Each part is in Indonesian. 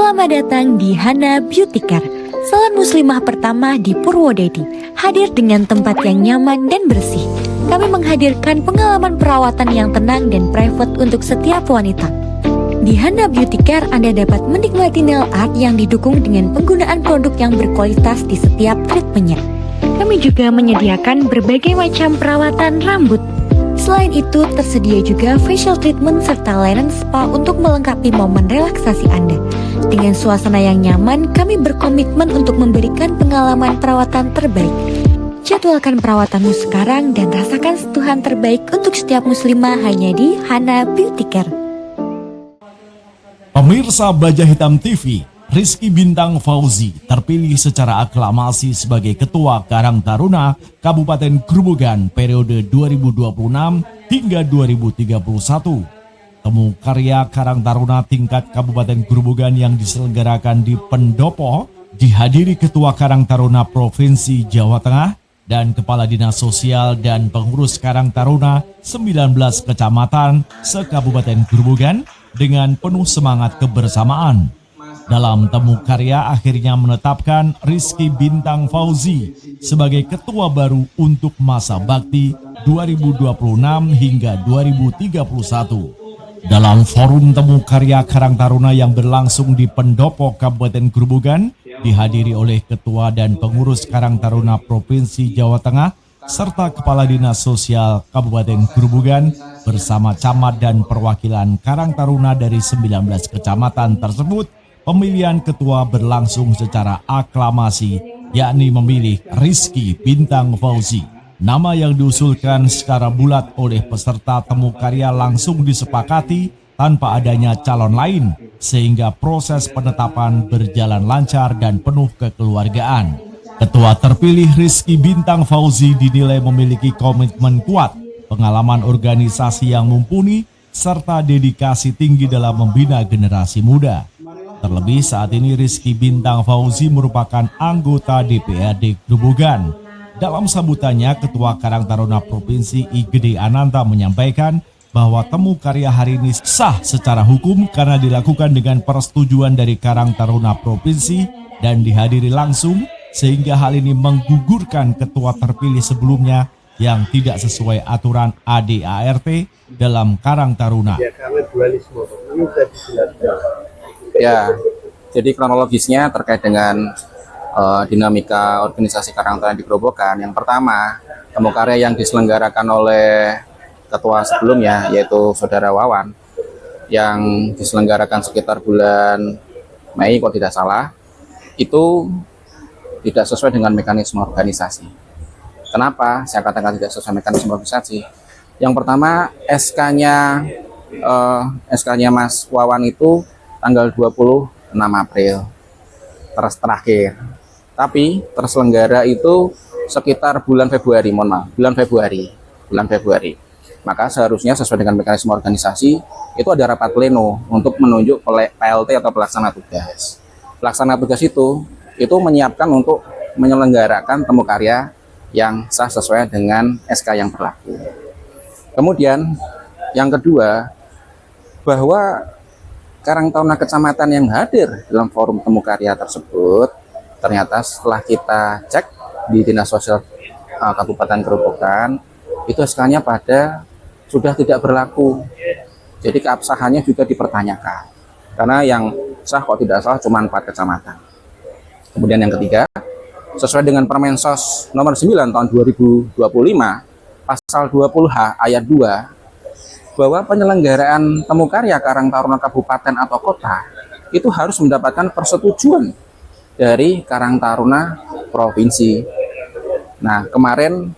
Selamat datang di Hana Beauty Care, salon muslimah pertama di Purwodadi, hadir dengan tempat yang nyaman dan bersih. Kami menghadirkan pengalaman perawatan yang tenang dan private untuk setiap wanita. Di Hana Beauty Care, Anda dapat menikmati nail art yang didukung dengan penggunaan produk yang berkualitas di setiap treatmentnya. Kami juga menyediakan berbagai macam perawatan rambut. Selain itu, tersedia juga facial treatment serta layanan spa untuk melengkapi momen relaksasi Anda. Dengan suasana yang nyaman, kami berkomitmen untuk memberikan pengalaman perawatan terbaik. Jadwalkan perawatanmu sekarang dan rasakan sentuhan terbaik untuk setiap muslimah hanya di Hana Beauty Care. Pemirsa Baja Hitam TV, Rizky Bintang Fauzi terpilih secara aklamasi sebagai Ketua Karang Taruna Kabupaten Grobogan periode 2026 hingga 2031. Temu karya Karang Taruna tingkat Kabupaten Grobogan yang diselenggarakan di Pendopo dihadiri Ketua Karang Taruna Provinsi Jawa Tengah dan Kepala Dinas Sosial dan Pengurus Karang Taruna 19 kecamatan se-Kabupaten Grobogan dengan penuh semangat kebersamaan. Dalam temu karya akhirnya menetapkan Rizky Bintang Fauzi sebagai ketua baru untuk masa bakti 2026 hingga 2031. Dalam forum temu karya Karang Taruna yang berlangsung di Pendopo Kabupaten Grobogan, dihadiri oleh Ketua dan Pengurus Karang Taruna Provinsi Jawa Tengah serta Kepala Dinas Sosial Kabupaten Grobogan bersama camat dan perwakilan Karang Taruna dari 19 kecamatan tersebut. Pemilihan ketua berlangsung secara aklamasi, yakni memilih Rizky Bintang Fauzi. Nama yang diusulkan secara bulat oleh peserta temu karya langsung disepakati tanpa adanya calon lain, sehingga proses penetapan berjalan lancar dan penuh kekeluargaan. Ketua terpilih Rizky Bintang Fauzi dinilai memiliki komitmen kuat, pengalaman organisasi yang mumpuni, serta dedikasi tinggi dalam membina generasi muda. Terlebih saat ini Rizky Bintang Fauzi merupakan anggota DPRD Grobogan. Dalam sambutannya, Ketua Karang Taruna Provinsi I Gede Ananta menyampaikan bahwa temu karya hari ini sah secara hukum karena dilakukan dengan persetujuan dari Karang Taruna Provinsi dan dihadiri langsung, sehingga hal ini menggugurkan ketua terpilih sebelumnya yang tidak sesuai aturan ADART dalam Karang Taruna. Ya, jadi kronologisnya terkait dengan dinamika organisasi Karang Taruna di Grobogan. Yang pertama, temu karya yang diselenggarakan oleh ketua sebelumnya, yaitu Saudara Wawan, yang diselenggarakan sekitar bulan Mei, kalau tidak salah, itu tidak sesuai dengan mekanisme organisasi. Kenapa saya katakan tidak sesuai mekanisme organisasi? Yang pertama, SK-nya Mas Wawan itu tanggal 26 April terakhir, tapi terselenggara itu sekitar bulan Februari, bulan Februari. Maka seharusnya sesuai dengan mekanisme organisasi itu ada rapat pleno untuk menunjuk PLT atau pelaksana tugas. Pelaksana tugas itu menyiapkan untuk menyelenggarakan temu karya yang sah sesuai dengan SK yang berlaku. Kemudian yang kedua, bahwa Karang Taruna kecamatan yang hadir dalam forum temu karya tersebut, ternyata setelah kita cek di Dinas Sosial Kabupaten Grobogan, itu SK-nya sudah tidak berlaku. Jadi keabsahannya juga dipertanyakan. Karena yang sah kok tidak salah cuma 4 kecamatan. Kemudian yang ketiga, sesuai dengan Permensos nomor 9 tahun 2025, pasal 20H ayat 2, bahwa penyelenggaraan temu karya Karang Taruna Kabupaten atau Kota itu harus mendapatkan persetujuan dari Karang Taruna Provinsi. Nah, kemarin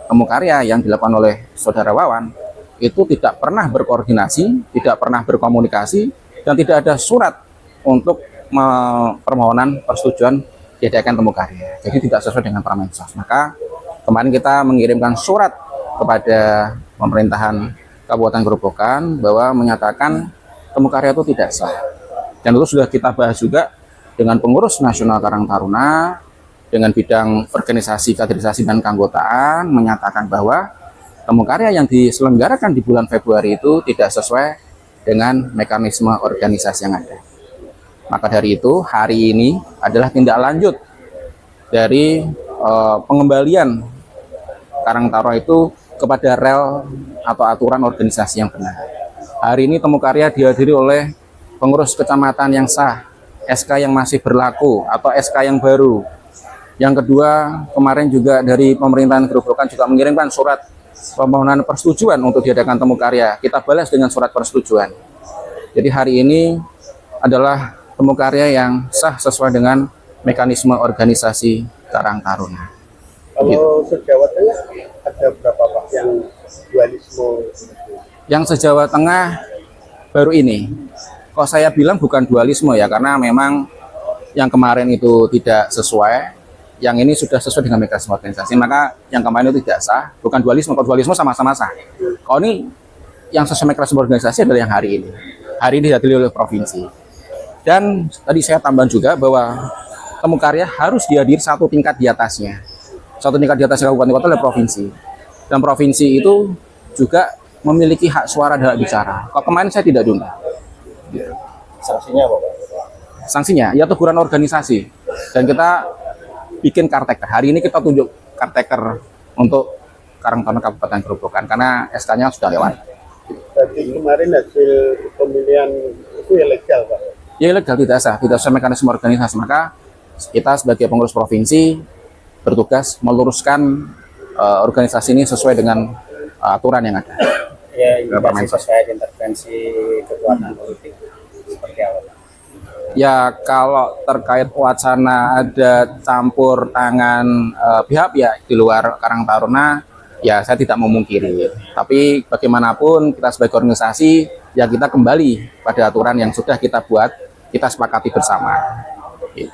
temu karya yang dilakukan oleh Saudara Wawan itu tidak pernah berkoordinasi, tidak pernah berkomunikasi, dan tidak ada surat untuk permohonan persetujuan diadakan temu karya. Jadi tidak sesuai dengan Permensos. Maka kemarin kita mengirimkan surat kepada pemerintahan Kabupaten Grobogan bahwa menyatakan temu karya itu tidak sah. Dan itu sudah kita bahas juga dengan pengurus nasional Karang Taruna, dengan bidang organisasi, kaderisasi, dan keanggotaan, menyatakan bahwa temu karya yang diselenggarakan di bulan Februari itu tidak sesuai dengan mekanisme organisasi yang ada. Maka dari itu hari ini adalah tindak lanjut dari pengembalian Karang Taruna itu kepada rel atau aturan organisasi yang benar. Hari ini Temu Karya dihadiri oleh pengurus kecamatan yang sah, SK yang masih berlaku atau SK yang baru. Yang kedua, kemarin juga dari pemerintahan Gerobokan juga mengirimkan surat permohonan persetujuan untuk diadakan Temu Karya. Kita balas dengan surat persetujuan. Jadi hari ini adalah Temu Karya yang sah sesuai dengan mekanisme organisasi Karang Taruna. Kalau se-Jawa Tengah ada berapa Pak yang dualisme? Yang se-Jawa Tengah baru ini. Kok saya bilang bukan dualisme ya, karena memang yang kemarin itu tidak sesuai, yang ini sudah sesuai dengan mekanisme organisasi, maka yang kemarin itu tidak sah, bukan dualisme. Kalau dualisme sama-sama sah. Kalau ini yang sesuai mekanisme organisasi adalah yang hari ini. Hari ini dihadiri oleh provinsi. Dan tadi saya tambah juga bahwa Temu Karya harus dihadiri satu tingkat di atasnya. Satu tingkat di atasnya kabupaten kota adalah provinsi. Dan provinsi itu juga memiliki hak suara dan hak bicara. Kalau kemarin saya tidak diundang. Sanksinya apa Pak? Sanksinya ya teguran organisasi. Dan kita bikin karteker. Hari ini kita tunjuk karteker untuk Karang Taruna Kabupaten Gerobokan karena SK-nya sudah lewat. Jadi kemarin hasil pemilihan itu ya legal Pak? Ya legal, tidak sah, tidak sesuai mekanisme organisasi. Maka kita sebagai pengurus provinsi bertugas meluruskan organisasi ini sesuai dengan aturan yang ada. Ya, intervensi terkait intervensi kekuatan politik seperti apa Pak? Ya kalau terkait wacana ada campur tangan pihak-pihak di luar Karang Taruna, ya saya tidak memungkiri. Tapi bagaimanapun kita sebagai organisasi, ya kita kembali pada aturan yang sudah kita buat, kita sepakati bersama. Gitu.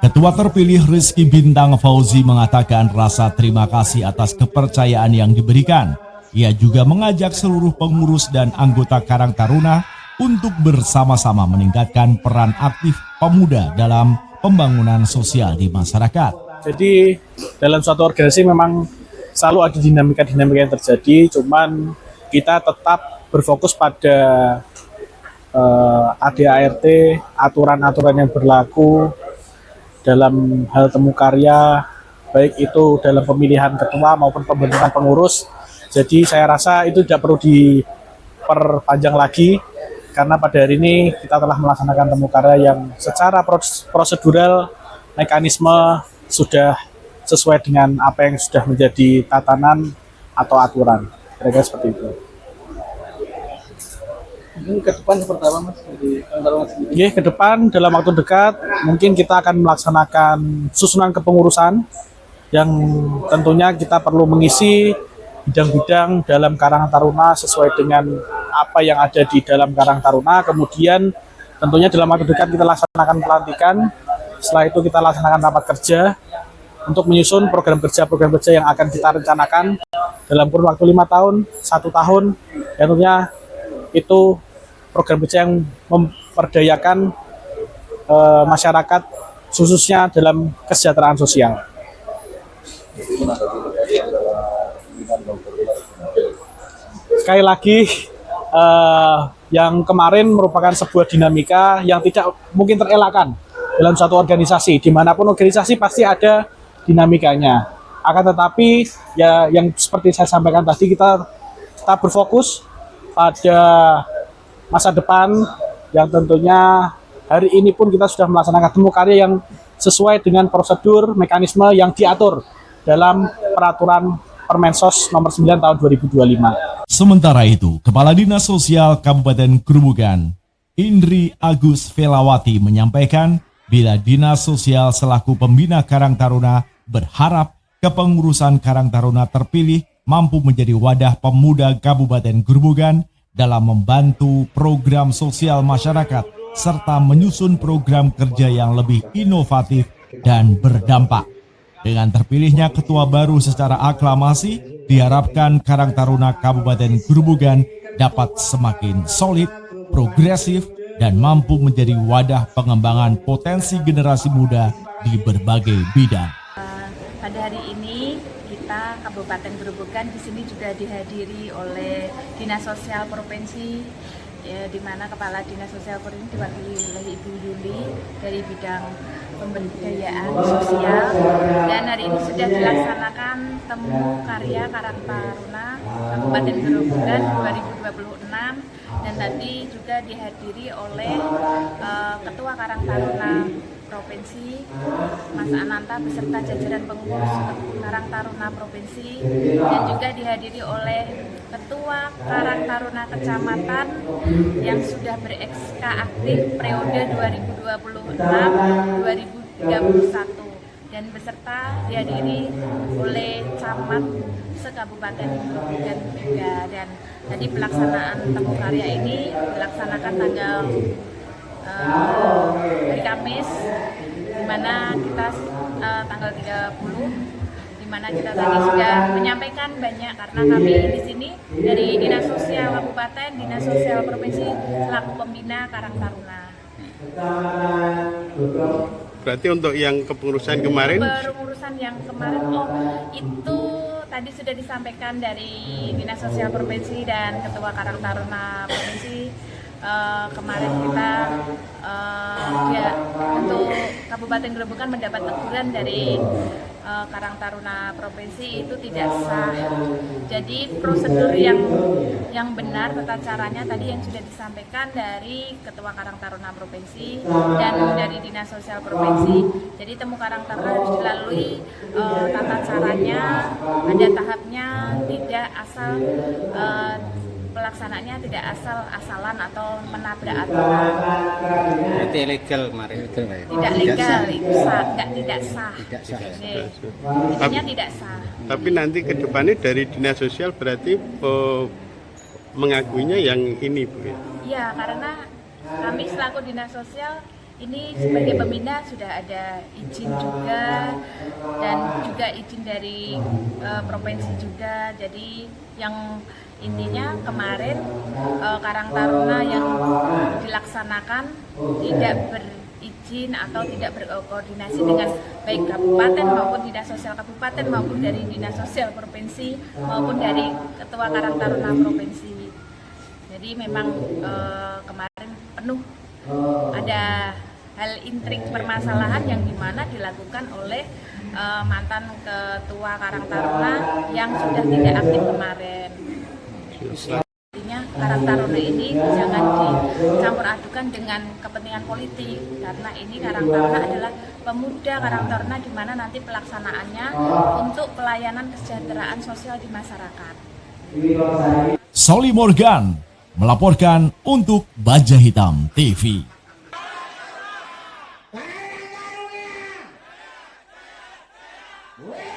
Ketua terpilih Rizky Bintang Fauzi mengatakan rasa terima kasih atas kepercayaan yang diberikan. Ia juga mengajak seluruh pengurus dan anggota Karang Taruna untuk bersama-sama meningkatkan peran aktif pemuda dalam pembangunan sosial di masyarakat. Jadi dalam suatu organisasi memang selalu ada dinamika-dinamika yang terjadi, cuman kita tetap berfokus pada ADART, aturan-aturan yang berlaku dalam hal Temu Karya, baik itu dalam pemilihan ketua maupun pembentukan pengurus. Jadi saya rasa itu tidak perlu diperpanjang lagi, karena pada hari ini kita telah melaksanakan Temu Karya yang secara prosedural, mekanisme sudah sesuai dengan apa yang sudah menjadi tatanan atau aturan. Kira-kira seperti itu. Mungkin ke depan seperti apa Mas? Ya, ke depan dalam waktu dekat mungkin kita akan melaksanakan susunan kepengurusan yang tentunya kita perlu mengisi bidang-bidang dalam Karang Taruna sesuai dengan apa yang ada di dalam Karang Taruna. Kemudian tentunya dalam waktu dekat kita laksanakan pelantikan. Setelah itu kita laksanakan rapat kerja untuk menyusun program kerja yang akan kita rencanakan dalam kurun waktu 5 tahun, 1 tahun. Dan tentunya itu program kerja yang memperdayakan masyarakat khususnya dalam kesejahteraan sosial. Sekali lagi, yang kemarin merupakan sebuah dinamika yang tidak mungkin terelakkan dalam suatu organisasi. Dimanapun organisasi pasti ada dinamikanya. Akan tetapi, ya yang seperti saya sampaikan tadi, kita tetap berfokus pada masa depan yang tentunya hari ini pun kita sudah melaksanakan Temu Karya yang sesuai dengan prosedur mekanisme yang diatur dalam peraturan Permensos nomor 9 tahun 2025. Sementara itu, Kepala Dinas Sosial Kabupaten Gerobokan, Indri Agus Velawati menyampaikan bila Dinas Sosial selaku pembina Karang Taruna berharap kepengurusan Karang Taruna terpilih mampu menjadi wadah pemuda Kabupaten Gerobokan dalam membantu program sosial masyarakat serta menyusun program kerja yang lebih inovatif dan berdampak. Dengan terpilihnya ketua baru secara aklamasi, diharapkan Karang Taruna Kabupaten Gerobokan dapat semakin solid, progresif, dan mampu menjadi wadah pengembangan potensi generasi muda di berbagai bidang. Pada hari ini kita Kabupaten Gerobokan di sini juga dihadiri oleh Dinas Sosial Provinsi di mana Kepala Dinas Sosial Provinsi diwakili oleh Ibu Yuli dari bidang pemberdayaan sosial, dan hari ini sudah dilaksanakan temu karya Karang Taruna Kabupaten Grobogan 2026, dan tadi juga dihadiri oleh Ketua Karang Taruna Provinsi Mas Ananta beserta jajaran pengurus Karang Taruna Provinsi, dan juga dihadiri oleh Ketua Karang Taruna Kecamatan yang sudah ber-SK aktif periode 2026-2031, dan beserta dihadiri oleh camat se-Kabupaten Grobogan juga. Dan tadi pelaksanaan temu karya ini dilaksanakan tanggal hari Kamis, di mana kita tanggal 30, di mana kita tadi sudah menyampaikan banyak, karena kami di sini dari Dinas Sosial Kabupaten, Dinas Sosial Provinsi selaku pembina Karang Taruna. Berarti untuk yang kepengurusan kemarin? Pengurusan yang kemarin, itu tadi sudah disampaikan dari Dinas Sosial Provinsi dan Ketua Karang Taruna Provinsi. Kemarin kita untuk Kabupaten Grobogan mendapat teguran dari Karang Taruna Provinsi itu tidak sah. Jadi prosedur yang benar, tata caranya tadi yang sudah disampaikan dari Ketua Karang Taruna Provinsi dan dari Dinas Sosial Provinsi. Jadi temu Karang Taruna harus dilalui tata caranya, ada tahapnya, tidak asal pelaksanaannya tidak asal-asalan atau menabrak aturan. Berarti ilegal kemarin. Tidak legal, itu tidak sah. Intinya tidak sah. Tapi nanti ke depannya dari Dinas Sosial berarti mengakuinya yang ini, Bu ya? Iya, karena kami selaku Dinas Sosial ini sebagai pembina sudah ada izin juga, dan juga izin dari provinsi juga. Jadi yang intinya kemarin Karang Taruna yang dilaksanakan tidak berizin atau tidak berkoordinasi dengan baik kabupaten maupun Dinas Sosial Kabupaten maupun dari Dinas Sosial Provinsi maupun dari Ketua Karang Taruna Provinsi. Jadi memang kemarin penuh ada hal intrik permasalahan yang dimana dilakukan oleh mantan Ketua Karang Taruna yang sudah tidak aktif kemarin. Artinya Karang Taruna ini jangan dicampur adukan dengan kepentingan politik, karena ini Karang Taruna adalah pemuda Karang Taruna, di mana nanti pelaksanaannya untuk pelayanan kesejahteraan sosial di masyarakat. Soli Morgan melaporkan untuk Baja Hitam TV. Wah!